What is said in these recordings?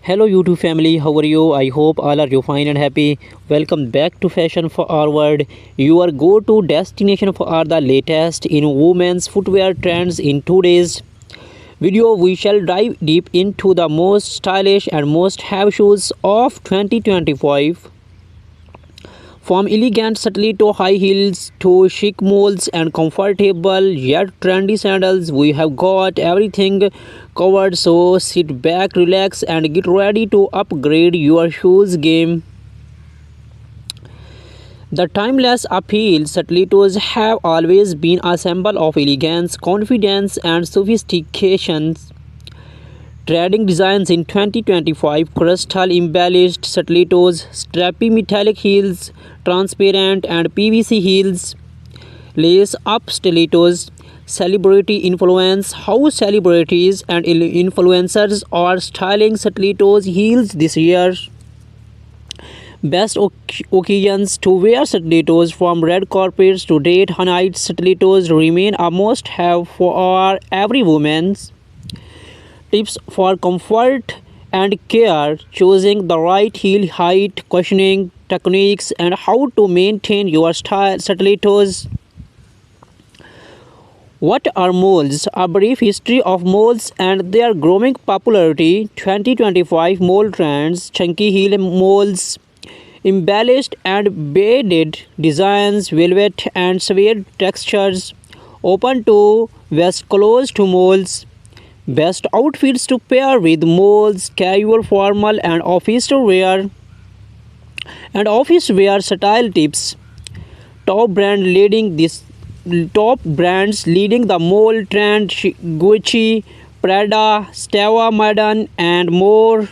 Hello YouTube family, how are you? I hope all are you fine and happy. Welcome back to Fashion Forward, your go-to destination for all the latest in women's footwear trends. In today's video, we shall dive deep into the most stylish and most have shoes of 2025. From elegant stiletto high heels to chic molds and comfortable yet trendy sandals, we have got everything covered. So sit back, relax, and get ready to upgrade your shoes game. The timeless appeal stilettos have always been a symbol of elegance, confidence, and sophistication. Trading designs in 2025: crystal embellished stilettos, strappy metallic heels, transparent and PVC heels, lace up stilettos. Celebrity influence: how celebrities and influencers are styling stilettos heels this year. Best occasions to wear stilettos: from red carpets to date nights, stilettos remain a must have for every woman. Tips for comfort and care: choosing the right heel height, cushioning techniques, and how to maintain your stilettos. What are molds? A brief history of molds and their growing popularity. 2025 mold trends: chunky heel molds, embellished and beaded designs, velvet and suede textures, open to vest, closed to molds. Best outfits to pair with molds: casual, formal, and office wear. And office wear style tips: top brand leading this top brands leading the mold trend: Gucci, Prada, Stella Madden, and more.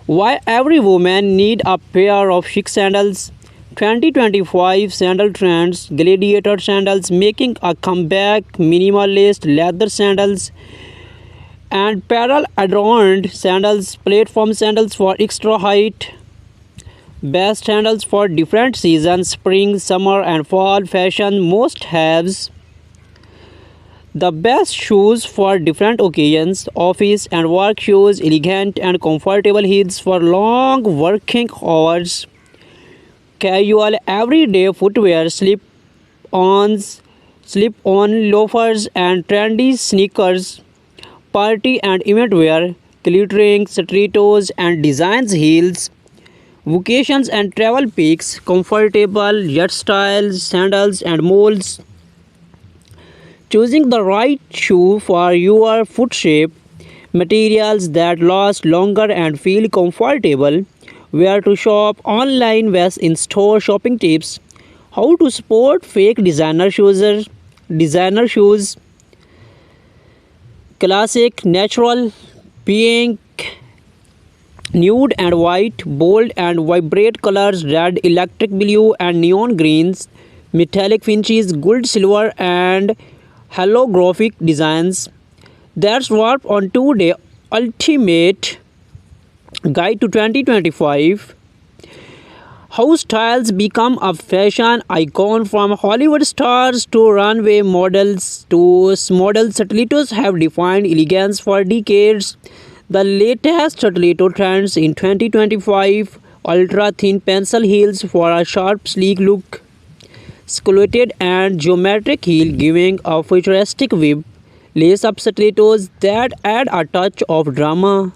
Why every woman need a pair of chic sandals? 2025 sandal trends: gladiator sandals making a comeback, minimalist leather sandals, and pearl adorned sandals, platform sandals for extra height. Best sandals for different seasons: spring, summer, and fall fashion must haves. The best shoes for different occasions: office and work shoes, elegant and comfortable heels for long working hours. Casual everyday footwear: slip-on loafers and trendy sneakers. Party and event wear: glittering stilettos and designs heels. Vacations and travel picks: comfortable yet stylish sandals and molds. Choosing the right shoe for your foot shape, materials that last longer and feel comfortable. Where to shop: online vs in-store shopping tips. How to spot fake designer shoes. Classic, natural, pink, nude and white, bold and vibrant colors: red, electric blue, and neon greens. Metallic finishes: gold, silver, and holographic designs. That's what on today ultimate guide to 2025. How styles become a fashion icon: from Hollywood stars to runway models to model stilettos have defined elegance for decades. The latest stiletto trends in 2025: ultra thin pencil heels for a sharp sleek look, sculpted and geometric heel giving a futuristic whip, lace up stilettos that add a touch of drama,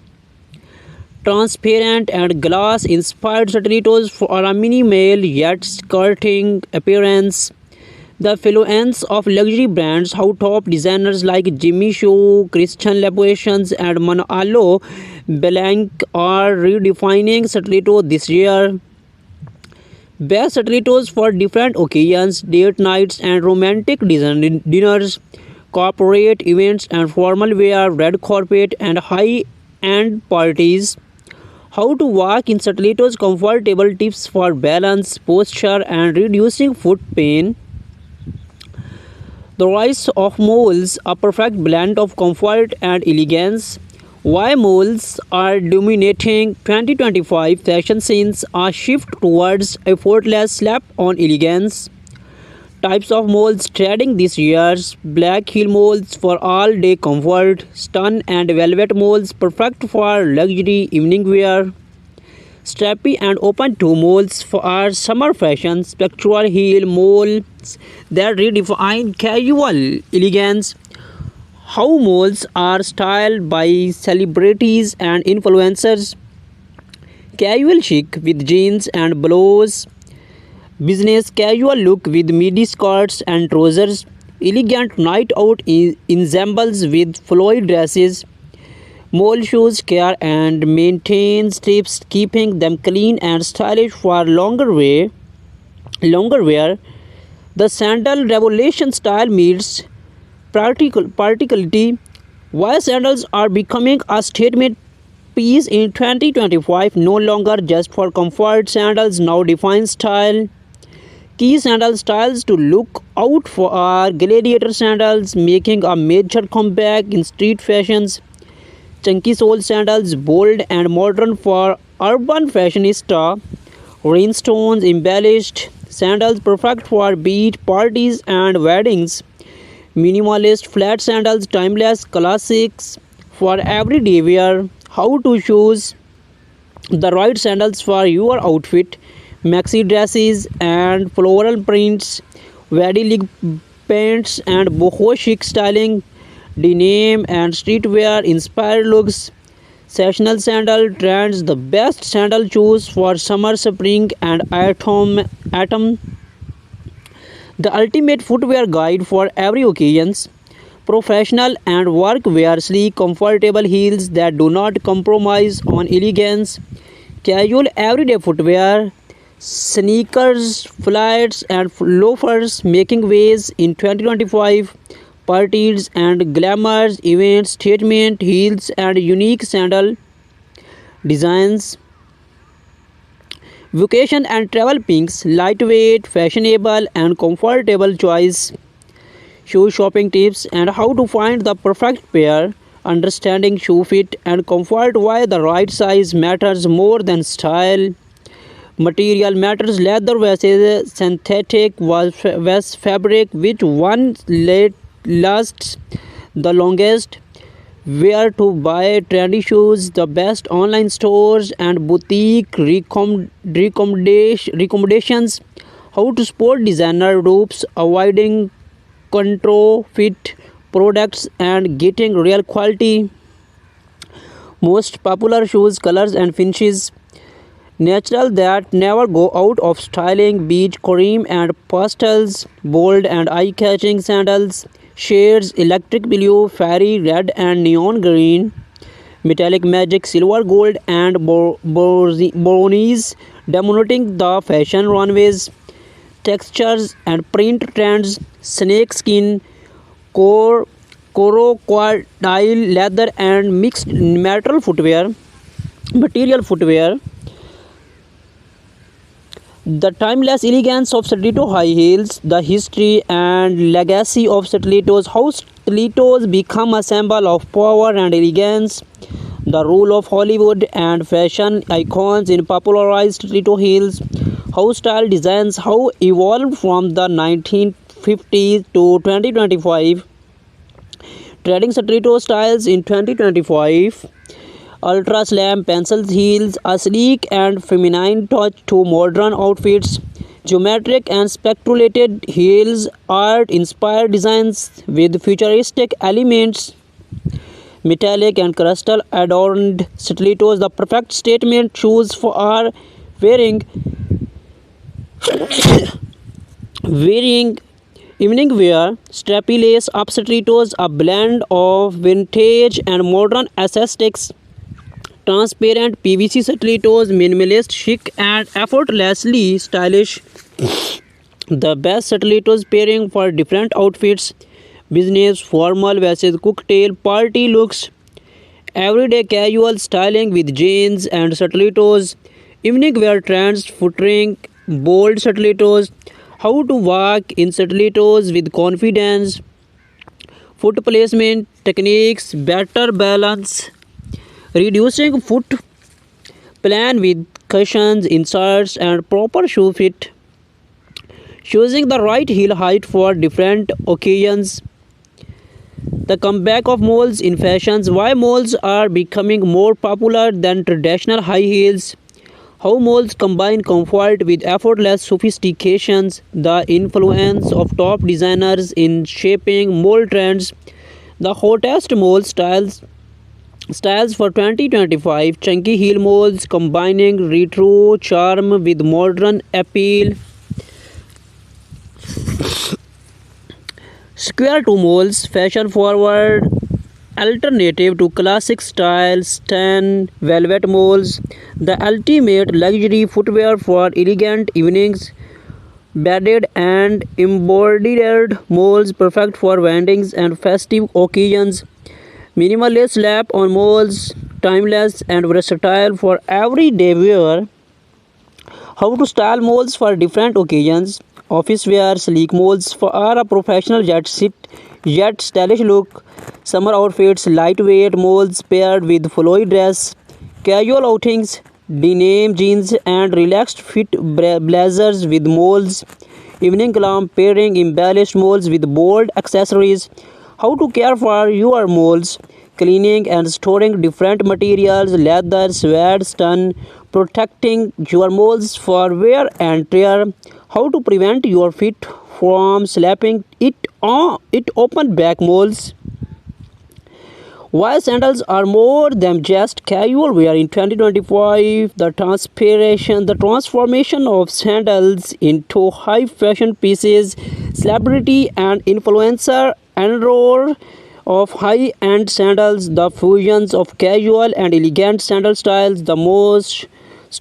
transparent and glass inspired stilettos for a minimal yet skirting appearance. The influence of luxury brands: how top designers like Jimmy Choo, Christian Louboutin, and Manolo Blahnik are redefining stiletto this year. Best stilettos for different occasions: date nights and romantic dinners, corporate events and formal wear, red carpet and high-end parties. How to walk in stilettos: comfortable tips for balance, posture, and reducing foot pain. The rise of moles: a perfect blend of comfort and elegance. Why moles are dominating 2025 fashion scenes: a shift towards effortless slap-on elegance. Types of moles trending this year's black heel moles for all day comfort, stun and velvet moles perfect for luxury evening wear, strappy and open toe moles for our summer fashion, spectral heel moles that redefine casual elegance. How moles are styled by celebrities and influencers, casual chic with jeans and blouse, business casual look with midi skirts and trousers, elegant night out ensembles with flowy dresses. Mole shoes care and maintains tips, keeping them clean and stylish for longer wear. The sandal revolution style meets practicality. Why sandals are becoming a statement piece in 2025, no longer just for comfort. Sandals now define style. Key sandal styles to look out for are gladiator sandals, making a major comeback in street fashions. Chunky sole sandals, bold and modern for urban fashionista. Rhinestones embellished sandals, perfect for beach parties and weddings. Minimalist flat sandals, timeless classics for everyday wear. How to choose the right sandals for your outfit. Maxi dresses and floral prints, very leg pants and boho chic styling, denim and streetwear inspired looks. Sessional sandal trends, the best sandal shoes for summer, spring, and autumn. The ultimate footwear guide for every occasions. Professional and work wear, sleek, comfortable heels that do not compromise on elegance. Casual everyday footwear, sneakers, flats, and loafers making waves in 2025. Parties and glamours events, statement heels, and unique sandal designs. Vacation and travel pinks, lightweight, fashionable, and comfortable choice. Shoe shopping tips and how to find the perfect pair. Understanding shoe fit and comfort, why the right size matters more than style. Material matters, leather versus synthetic was fabric, which one lasts the longest. Where to buy trendy shoes, the best online stores and boutique recommendations. How to sport designer ropes, avoiding counterfeit products and getting real quality. Most popular shoes, colors and finishes. Natural that never go out of styling, beach cream and pastels, bold and eye-catching sandals, shades electric blue, fairy red and neon green, metallic magic silver gold and brownies, dominating the fashion runways. Textures and print trends, snake skin, crocodile leather and mixed material footwear. The timeless elegance of stiletto high heels, the history and legacy of stilettos, how stilettos become a symbol of power and elegance, the role of Hollywood and fashion icons in popularized stiletto heels, how style designs how evolved from the 1950s to 2025, trading stiletto styles in 2025. Ultra slam pencil heels, a sleek and feminine touch to modern outfits. Geometric and speculated heels, art inspired designs with futuristic elements. Metallic and crystal adorned stilettos, the perfect statement shoes for our wearing wearing evening wear. Strappy lace up stilettos, a blend of vintage and modern aesthetics. Transparent PVC stilettos, minimalist, chic, and effortlessly stylish. The best stilettos pairing for different outfits. Business, formal versus cocktail party looks. Everyday casual styling with jeans and stilettos. Evening wear trends, featuring bold stilettos. How to walk in stilettos with confidence. Foot placement techniques, better balance. Reducing foot plan with cushions, inserts, and proper shoe fit. choosing the right heel height for different occasions. The comeback of moles in fashions. Why moles are becoming more popular than traditional high heels. How moles combine comfort with effortless sophistications. The influence of top designers in shaping mole trends. The hottest mole styles for 2025. Chunky heel moles combining retro charm with modern appeal. Square toe moles, fashion forward alternative to classic styles. 10 velvet moles, the ultimate luxury footwear for elegant evenings. Beaded and embroidered moles, perfect for weddings and festive occasions. Minimalist slap on moles, timeless and versatile for everyday wear. How to style moles for different occasions. Office wear, sleek moles for a professional yet stylish look. Summer outfits, lightweight moles paired with flowy dress. Casual outings, denim jeans and relaxed fit blazers with moles. Evening glam pairing embellished moles with bold accessories. How to care for your moles. Cleaning and storing different materials, leather, suede, stun, protecting your moles for wear and tear. How to prevent your feet from slapping it open back moles. Why sandals are more than just casual wear in 2025. The transformation of sandals into high fashion pieces. Celebrity and influencer enroll of high-end sandals. The fusions of casual and elegant sandal styles. The most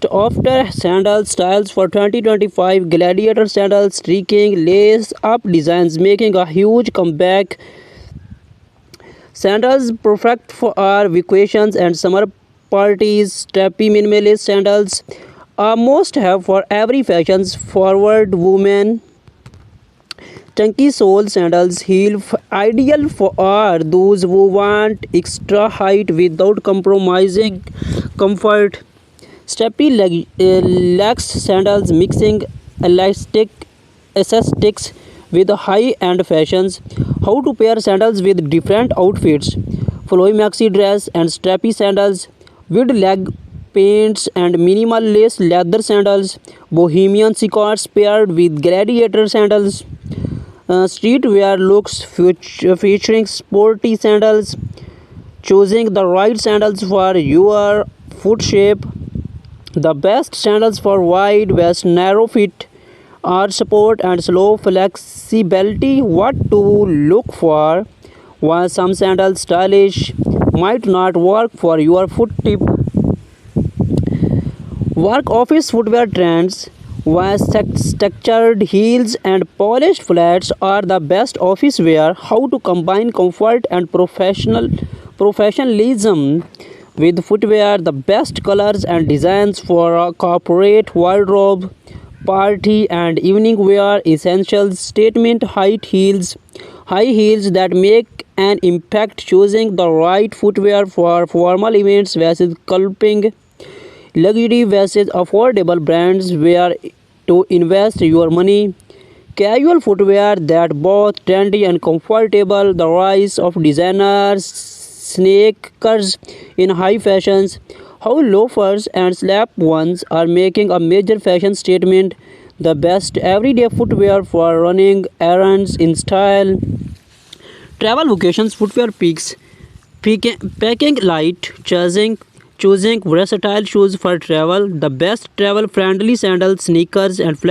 after sandal styles for 2025. Gladiator sandals, streaking lace up designs making a huge comeback. Sandals perfect for our vacations and summer parties. Strappy minimalist sandals are must have for every fashions forward woman. Chunky sole sandals ideal for are those who want extra height without compromising comfort. Strappy legs sandals mixing elastic aesthetics with high-end fashions. How to pair sandals with different outfits. Flowy maxi dress and strappy sandals. With leg paints and minimal lace leather sandals. Bohemian scarves paired with gladiator sandals. Streetwear looks featuring sporty sandals. Choosing the right sandals for your foot shape. The best sandals for wide waist, narrow fit, arch support and slow flexibility. What to look for. While some sandals stylish might not work for your foot tip. Work office footwear trends. While structured heels and polished flats are the best office wear. How to combine comfort and professionalism with footwear. The best colors and designs for a corporate wardrobe, party and evening wear. Essentials statement height heels. High heels that make an impact. Choosing the right footwear for formal events versus sculpting. Luxury versus affordable brands where to invest your money. Casual footwear that both trendy and comfortable. The rise of designers sneakers in high fashions. How loafers and slap-ons are making a major fashion statement. The best everyday footwear for running errands in style. Travel vacations footwear picks. Packing light, choosing versatile shoes for travel. The best travel friendly sandals, sneakers and flat